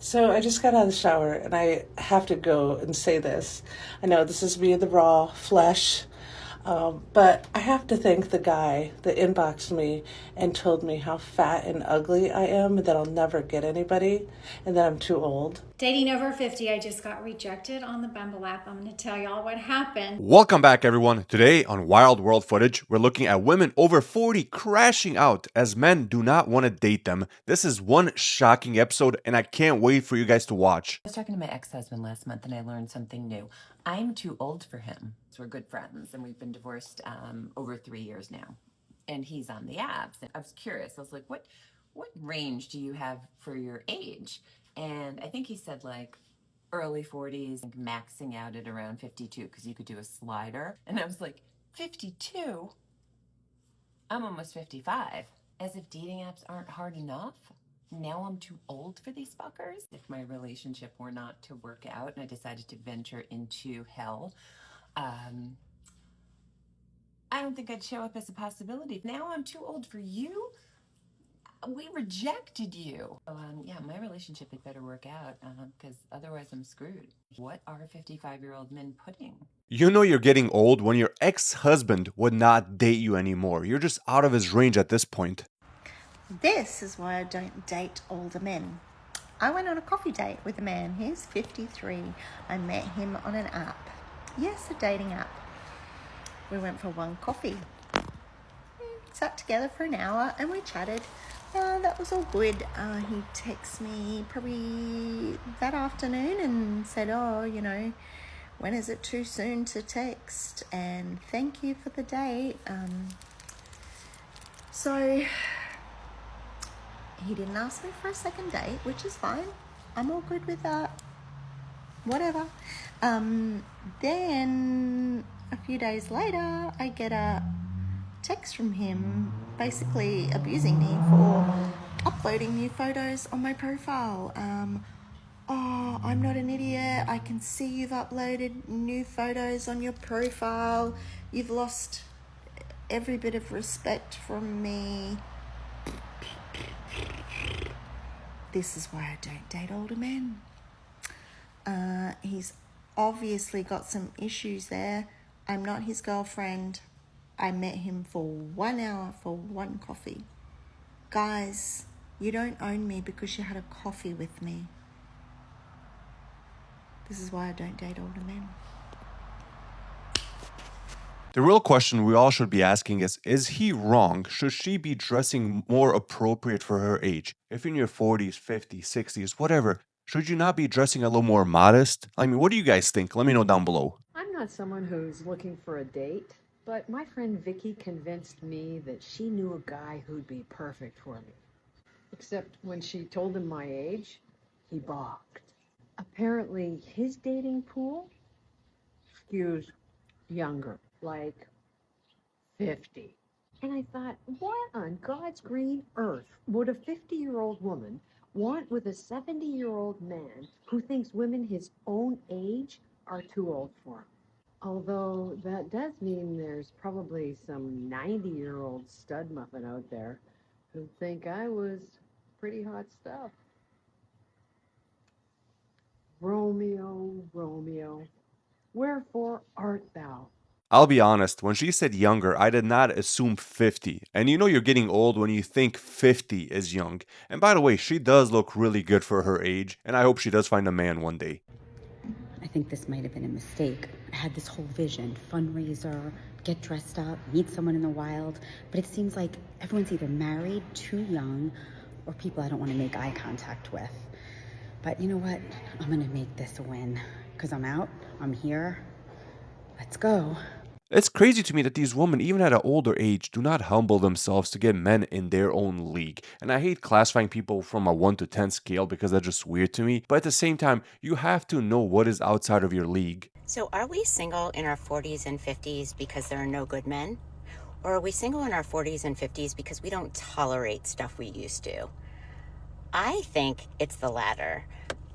So I just got out of the shower and I have to go and say this. I know this is me in the raw flesh, but I have to thank the guy that inboxed me and told me how fat and ugly I am and that I'll never get anybody and that I'm too old. Dating over 50, I just got rejected on the Bumble app. I'm going to tell y'all what happened. Welcome back, everyone. Today on Wild World Footage, we're looking at women over 40 crashing out as men do not want to date them. This is one shocking episode, and I can't wait for you guys to watch. I was talking to my ex-husband last month and I learned something new. I'm too old for him. So we're good friends and we've been divorced over 3 years now. And he's on the apps. And I was curious. I was like, what range do you have for your age? And I think he said like early 40s, maxing out at around 52 because you could do a slider. And I was like, 52? I'm almost 55. As if dating apps aren't hard enough. Now I'm too old for these fuckers. If my relationship were not to work out and I decided to venture into hell, I don't think I'd show up as a possibility. Now I'm too old for you. We rejected you. Yeah, my relationship had better work out because otherwise I'm screwed. What are 55-year-old men putting? You know you're getting old when your ex-husband would not date you anymore. You're just out of his range at this point. This is why I don't date older men. I went on a coffee date with a man. He's 53. I met him on an app. Yes, a dating app. We went for one coffee. Sat together for an hour and we chatted. That was all good. He texted me probably that afternoon and said, when is it too soon to text? And thank you for the date. So he didn't ask me for a second date, which is fine. I'm all good with that. Whatever. Then a few days later, I get a text from him basically abusing me for uploading new photos on my profile. I'm not an idiot. I can see you've uploaded new photos on your profile. You've lost every bit of respect from me. This is why I don't date older men. He's obviously got some issues there. I'm not his girlfriend. I met him for 1 hour for one coffee. Guys, you don't own me because you had a coffee with me. This is why I don't date older men. The real question we all should be asking is he wrong? Should she be dressing more appropriate for her age? If you're in your 40s, 50s, 60s, whatever, should you not be dressing a little more modest? I mean, what do you guys think? Let me know down below. I'm not someone who's looking for a date, but my friend Vicky convinced me that she knew a guy who'd be perfect for me. Except when she told him my age, he balked. Apparently, his dating pool skews younger, like 50. And I thought, what on God's green earth would a 50-year-old woman want with a 70-year-old man who thinks women his own age are too old for him? Although that does mean there's probably some 90-year-old stud muffin out there who think I was pretty hot stuff. Romeo, Romeo, wherefore art thou? I'll be honest, when she said younger, I did not assume 50. And you know you're getting old when you think 50 is young. And by the way, she does look really good for her age, and I hope she does find a man one day. I think this might have been a mistake. I had this whole vision, fundraiser, get dressed up, meet someone in the wild, but it seems like everyone's either married, too young, or people I don't want to make eye contact with. But you know what? I'm gonna make this a win, because I'm out, I'm here, let's go. It's crazy to me that these women, even at an older age, do not humble themselves to get men in their own league. And I hate classifying people from a 1 to 10 scale because that's just weird to me. But at the same time, you have to know what is outside of your league. So are we single in our 40s and 50s because there are no good men? Or are we single in our 40s and 50s because we don't tolerate stuff we used to? I think it's the latter.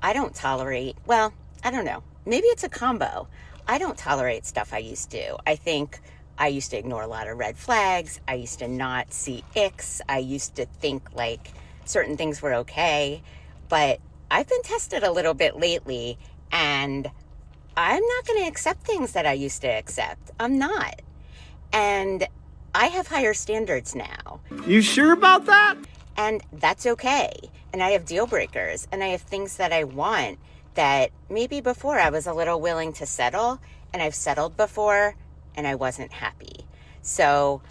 I don't tolerate, well, I don't know. Maybe it's a combo. I don't tolerate stuff I used to. I think I used to ignore a lot of red flags. I used to not see icks. I used to think like certain things were okay. But I've been tested a little bit lately, and I'm not going to accept things that I used to accept. I'm not. And I have higher standards now. You sure about that? And that's okay. And I have deal breakers, and I have things that I want that maybe before I was a little willing to settle, and I've settled before and I wasn't happy. So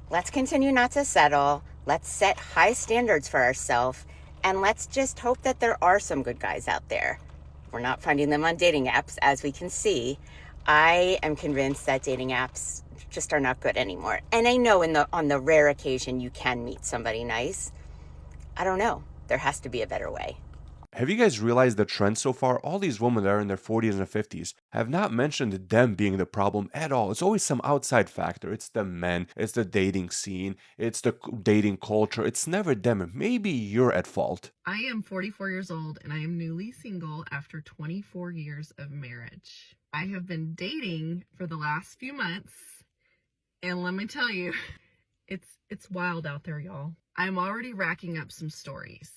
let's continue not to settle. Let's set high standards for ourselves, and let's just hope that there are some good guys out there. We're not finding them on dating apps, as we can see. I am convinced that dating apps just are not good anymore. And I know on the rare occasion you can meet somebody nice. I don't know. There has to be a better way. Have you guys realized the trend so far? All these women that are in their 40s and 50s have not mentioned them being the problem at all. It's always some outside factor. It's the men, it's the dating scene, it's the dating culture. It's never them. Maybe you're at fault. I am 44 years old and I am newly single after 24 years of marriage. I have been dating for the last few months, and let me tell you, it's wild out there, y'all. I'm already racking up some stories.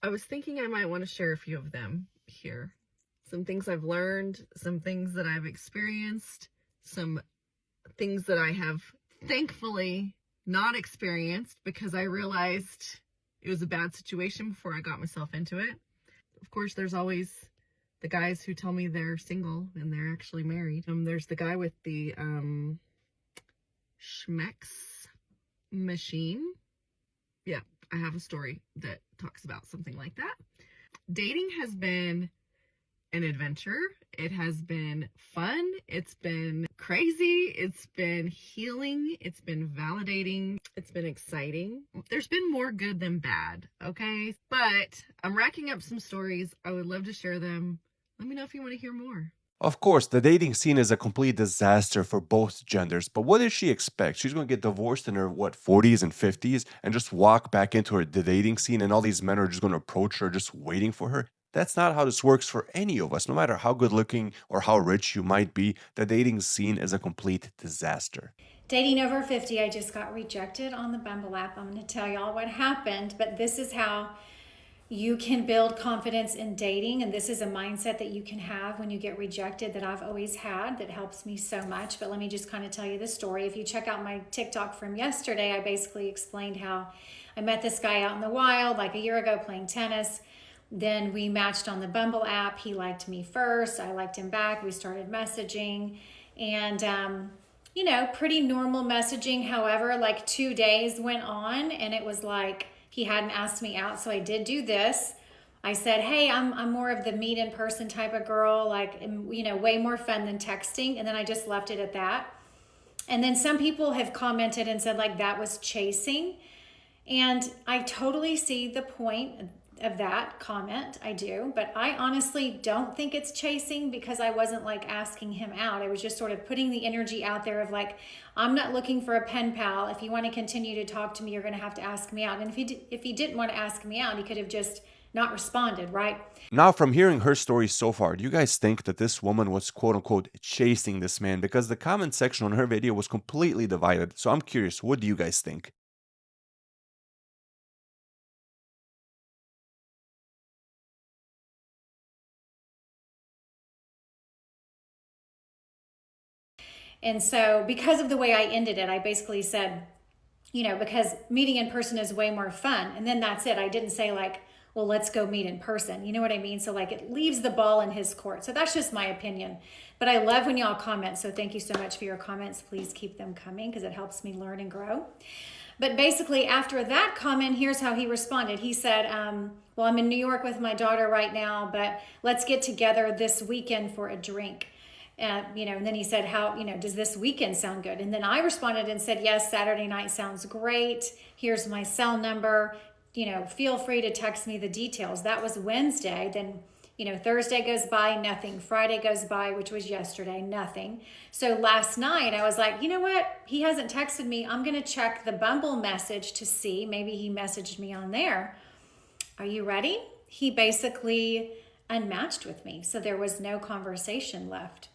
I was thinking I might want to share a few of them here. Some things I've learned, some things that I've experienced, some things that I have thankfully not experienced because I realized it was a bad situation before I got myself into it. Of course, there's always the guys who tell me they're single and they're actually married. There's the guy with the Schmex machine. Yeah, I have a story that talks about something like that. Dating has been an adventure. It has been fun. It's been crazy. It's been healing. It's been validating. It's been exciting. There's been more good than bad, okay? But I'm racking up some stories. I would love to share them. Let me know if you want to hear more. Of course, the dating scene is a complete disaster for both genders, but what does she expect? She's going to get divorced in her, 40s and 50s and just walk back into the dating scene and all these men are just going to approach her just waiting for her? That's not how this works for any of us. No matter how good looking or how rich you might be, the dating scene is a complete disaster. Dating over 50, I just got rejected on the Bumble app. I'm going to tell y'all what happened, but this is how you can build confidence in dating, and this is a mindset that you can have when you get rejected that I've always had that helps me so much. But let me just kind of tell you the story. If you check out my TikTok from yesterday, I basically explained how I met this guy out in the wild like a year ago playing tennis. Then we matched on the Bumble app. He liked me first. I liked him back. We started messaging, and pretty normal messaging. However, like 2 days went on and it was like he hadn't asked me out. So I did do this. I said, hey, I'm more of the meet in person type of girl, like, way more fun than texting. And then I just left it at that. And then some people have commented and said like that was chasing. And I totally see the point of that comment. I do, but I honestly don't think it's chasing because I wasn't like asking him out. I was just sort of putting the energy out there of like, I'm not looking for a pen pal. If you want to continue to talk to me, you're going to have to ask me out. And if he didn't want to ask me out, he could have just not responded, right? Now, from hearing her story so far, do you guys think that this woman was quote unquote chasing this man? Because the comment section on her video was completely divided. So I'm curious, what do you guys think? And so because of the way I ended it, I basically said, because meeting in person is way more fun. And then that's it. I didn't say like, well, let's go meet in person. You know what I mean? So like it leaves the ball in his court. So that's just my opinion. But I love when y'all comment. So thank you so much for your comments. Please keep them coming because it helps me learn and grow. But basically after that comment, here's how he responded. He said, well, I'm in New York with my daughter right now, but let's get together this weekend for a drink. And then he said, does this weekend sound good? And then I responded and said, yes, Saturday night sounds great. Here's my cell number. Feel free to text me the details. That was Wednesday. Then, Thursday goes by, nothing. Friday goes by, which was yesterday, nothing. So last night I was like, you know what? He hasn't texted me. I'm going to check the Bumble message to see. Maybe he messaged me on there. Are you ready? He basically unmatched with me. So there was no conversation left.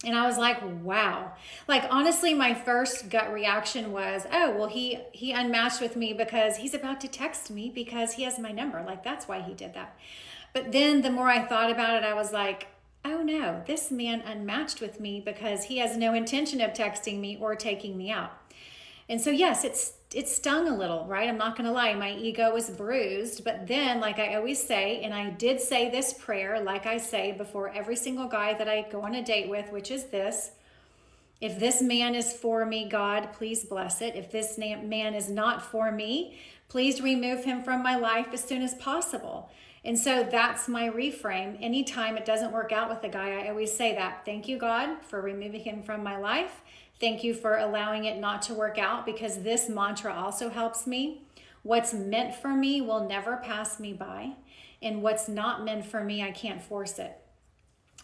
And I was like, wow. Like, honestly, my first gut reaction was, oh, well, he unmatched with me because he's about to text me because he has my number. Like, that's why he did that. But then the more I thought about it, I was like, oh no, this man unmatched with me because he has no intention of texting me or taking me out. And so, yes, it stung a little, right? I'm not going to lie. My ego was bruised. But then, like I always say, and I did say this prayer, like I say before every single guy that I go on a date with, which is this: if this man is for me, God, please bless it. If this man is not for me, please remove him from my life as soon as possible. And so that's my reframe. Anytime it doesn't work out with a guy, I always say that. Thank you, God, for removing him from my life. Thank you for allowing it not to work out, because this mantra also helps me. What's meant for me will never pass me by. And what's not meant for me, I can't force it.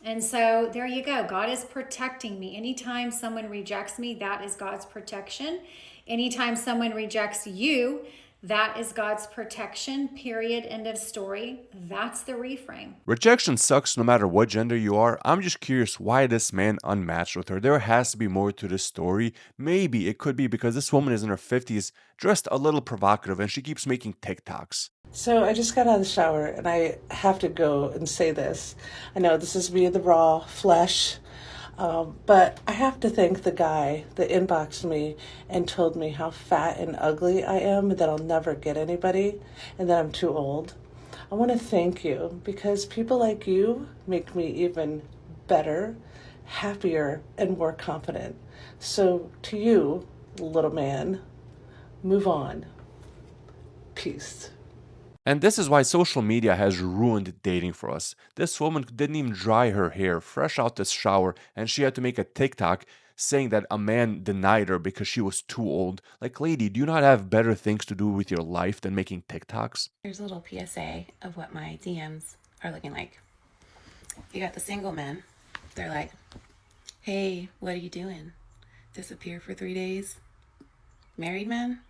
And so there you go. God is protecting me. Anytime someone rejects me, that is God's protection. Anytime someone rejects you, that is God's protection, period, end of story. That's the reframe. Rejection sucks no matter what gender you are. I'm just curious why this man unmatched with her. There has to be more to this story. Maybe it could be because this woman is in her 50s, dressed a little provocative, and she keeps making TikToks. So I just got out of the shower and I have to go and say this. I know this is me, the raw flesh, but I have to thank the guy that inboxed me and told me how fat and ugly I am, and that I'll never get anybody, and that I'm too old. I want to thank you because people like you make me even better, happier, and more confident. So to you, little man, move on. Peace. And this is why social media has ruined dating for us. This woman didn't even dry her hair fresh out the shower, and she had to make a TikTok saying that a man denied her because she was too old. Like, lady, do you not have better things to do with your life than making TikToks? Here's a little PSA of what my DMs are looking like. You got the single men. They're like, hey, what are you doing? Disappear for 3 days? Married men?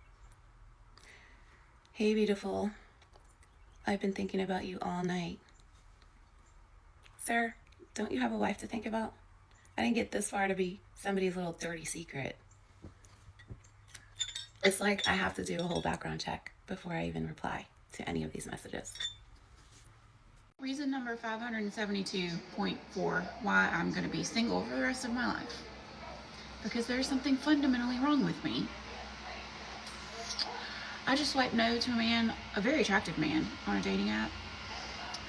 Hey, beautiful. I've been thinking about you all night. Sir, don't you have a wife to think about? I didn't get this far to be somebody's little dirty secret. It's like I have to do a whole background check before I even reply to any of these messages. Reason number 572.4 why I'm going to be single for the rest of my life. Because there's something fundamentally wrong with me. I just swiped no to a man, a very attractive man, on a dating app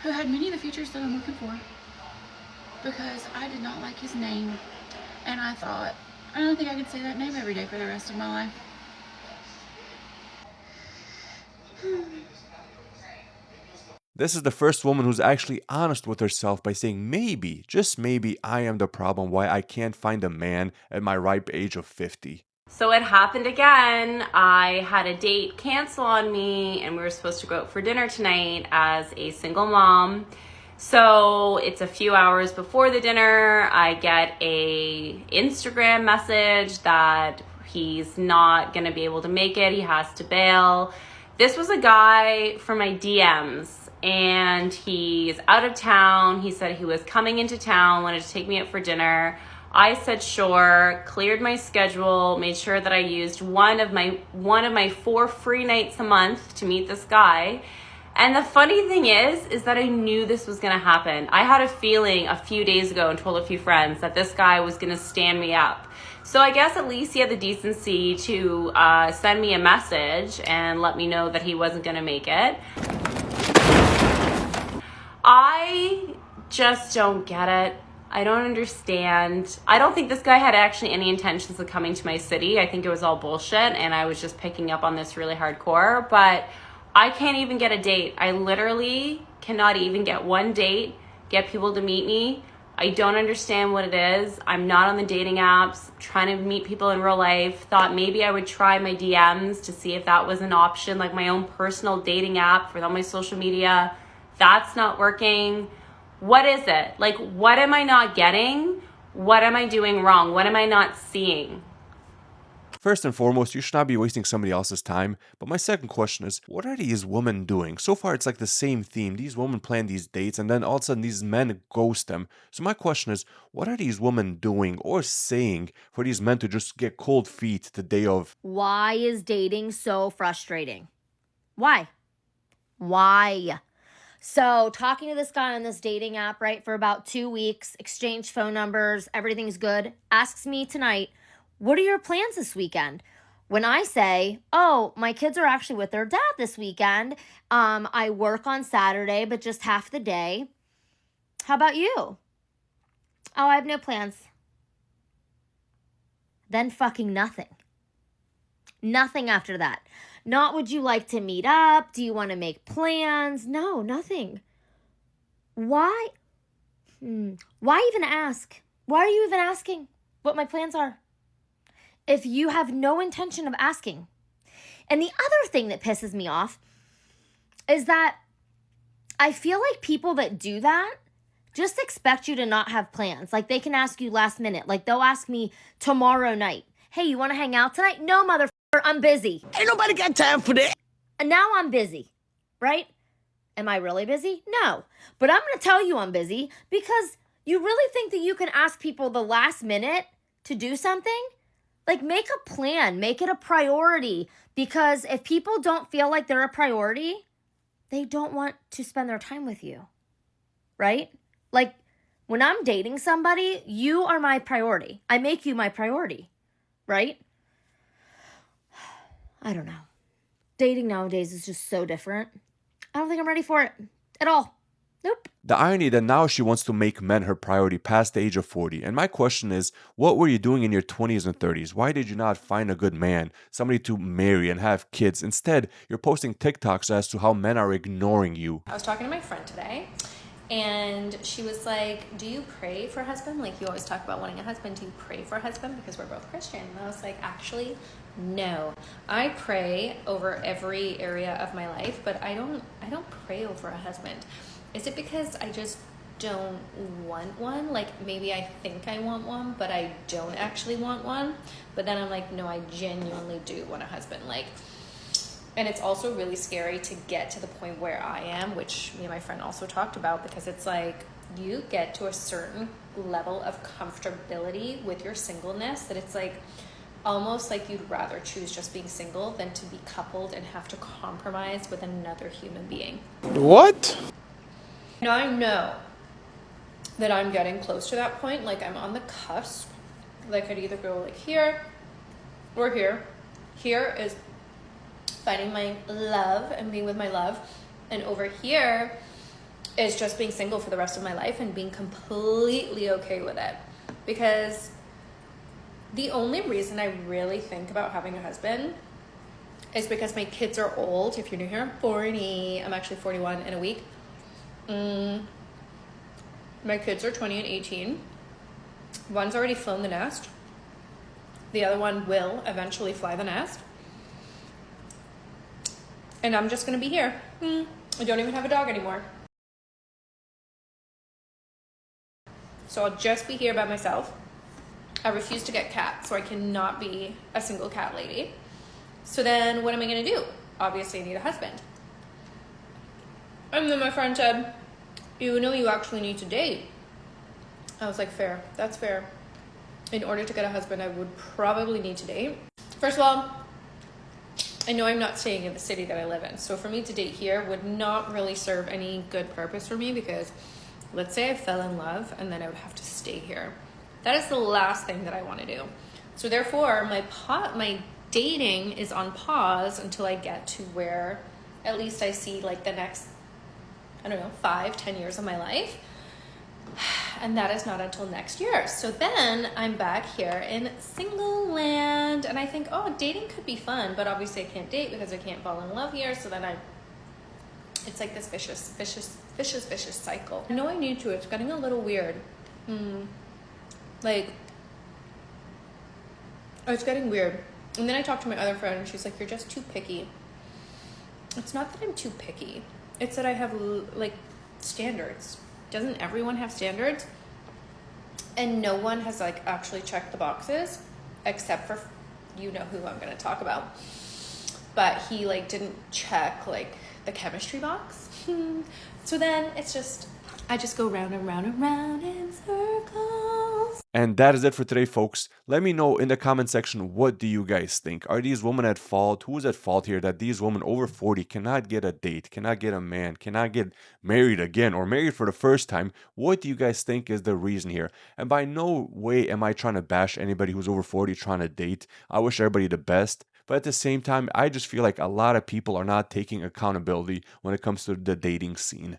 who had many of the features that I'm looking for, because I did not like his name, and I thought, I don't think I could say that name every day for the rest of my life. This is the first woman who's actually honest with herself by saying, maybe, just maybe, I am the problem why I can't find a man at my ripe age of 50. So it happened again. I had a date cancel on me, and we were supposed to go out for dinner tonight as a single mom. So it's a few hours before the dinner. I get a Instagram message that he's not going to be able to make it. He has to bail. This was a guy from my DMs, and he's out of town. He said he was coming into town, wanted to take me out for dinner. I said sure, cleared my schedule, made sure that I used one of my 4 free nights a month to meet this guy. And the funny thing is that I knew this was gonna happen. I had a feeling a few days ago and told a few friends that this guy was gonna stand me up. So I guess at least he had the decency to send me a message and let me know that he wasn't gonna make it. I just don't get it. I don't understand. I don't think this guy had actually any intentions of coming to my city. I think it was all bullshit, and I was just picking up on this really hardcore. But I can't even get a date. I literally cannot even get one date, get people to meet me. I don't understand what it is. I'm not on the dating apps, trying to meet people in real life. Thought maybe I would try my DMs to see if that was an option, like my own personal dating app for all my social media. That's not working. What is it? Like, what am I not getting? What am I doing wrong? What am I not seeing? First and foremost, you should not be wasting somebody else's time. But my second question is, what are these women doing? So far, it's like the same theme. These women plan these dates, and then all of a sudden, these men ghost them. So my question is, what are these women doing or saying for these men to just get cold feet the day of? Why is dating so frustrating? Why? So talking to this guy on this dating app, right, for about 2 weeks, exchanged phone numbers, everything's good, asks me tonight, what are your plans this weekend? When I say, oh, my kids are actually with their dad this weekend. I work on Saturday, but just half the day. How about you? Oh, I have no plans. Then fucking nothing. Nothing after that. Not would you like to meet up? Do you want to make plans? No, nothing. Why? Why even ask? Why are you even asking what my plans are if you have no intention of asking? And the other thing that pisses me off is that I feel like people that do that just expect you to not have plans. Like they can ask you last minute. Like they'll ask me tomorrow night, hey, you want to hang out tonight? No, motherfucker, I'm busy. Ain't nobody got time for that. And now I'm busy, right? Am I really busy? No. But I'm going to tell you I'm busy because you really think that you can ask people the last minute to do something? Like make a plan, make it a priority. Because if people don't feel like they're a priority, they don't want to spend their time with you, right? Like when I'm dating somebody, you are my priority. I make you my priority, right? I don't know. Dating nowadays is just so different. I don't think I'm ready for it at all. Nope. The irony that now she wants to make men her priority past the age of 40. And my question is, what were you doing in your 20s and 30s? Why did you not find a good man, somebody to marry and have kids? Instead, you're posting TikToks as to how men are ignoring you. I was talking to my friend today, and she was like, do you pray for a husband? Like, you always talk about wanting a husband. Do you pray for a husband? Because we're both Christian. And I was like, actually, no. I pray over every area of my life, but I don't pray over a husband. Is it because I just don't want one? Like, maybe I think I want one, but I don't actually want one. But then I'm like, no, I genuinely do want a husband. Like, and it's also really scary to get to the point where I am, which me and my friend also talked about, because it's like you get to a certain level of comfortability with your singleness that it's like almost like you'd rather choose just being single than to be coupled and have to compromise with another human being. What? Now I know that I'm getting close to that point. Like I'm on the cusp. Like I'd either go like here or here. Here is finding my love and being with my love. And over here is just being single for the rest of my life and being completely okay with it. Because the only reason I really think about having a husband is because my kids are old. If you're new here, I'm 40. I'm actually 41 in a week. My kids are 20 and 18. One's already flown the nest. The other one will eventually fly the nest. And I'm just going to be here. I don't even have a dog anymore. So I'll just be here by myself. I refuse to get cats, so I cannot be a single cat lady. So then what am I going to do? Obviously, I need a husband. And then my friend said, you know, you actually need to date. I was like, fair. That's fair. In order to get a husband, I would probably need to date. First of all, I know I'm not staying in the city that I live in. So for me to date here would not really serve any good purpose for me, because let's say I fell in love and then I would have to stay here. That is the last thing that I want to do. So therefore, my dating is on pause until I get to where at least I see like the next, 5-10 years of my life. And that is not until next year. So then I'm back here in single land, and I think, oh, dating could be fun, but obviously I can't date because I can't fall in love here. So then it's like this vicious cycle. I know I need to. It's getting a little weird. Like, it's getting weird. And then I talked to my other friend, and she's like, you're just too picky. It's not that I'm too picky. It's that I have, like, standards. Doesn't everyone have standards? And no one has, like, actually checked the boxes, except for, you know who I'm going to talk about. But he, like, didn't check, like, the chemistry box. So then it's just, I just go round and round and round in circles. And that is it for today, folks. Let me know in the comment section, what do you guys think? Are these women at fault? Who's at fault here that these women over 40 cannot get a date, cannot get a man, cannot get married again or married for the first time? What do you guys think is the reason here? And by no way am I trying to bash anybody who's over 40 trying to date. I wish everybody the best. But at the same time, I just feel like a lot of people are not taking accountability when it comes to the dating scene.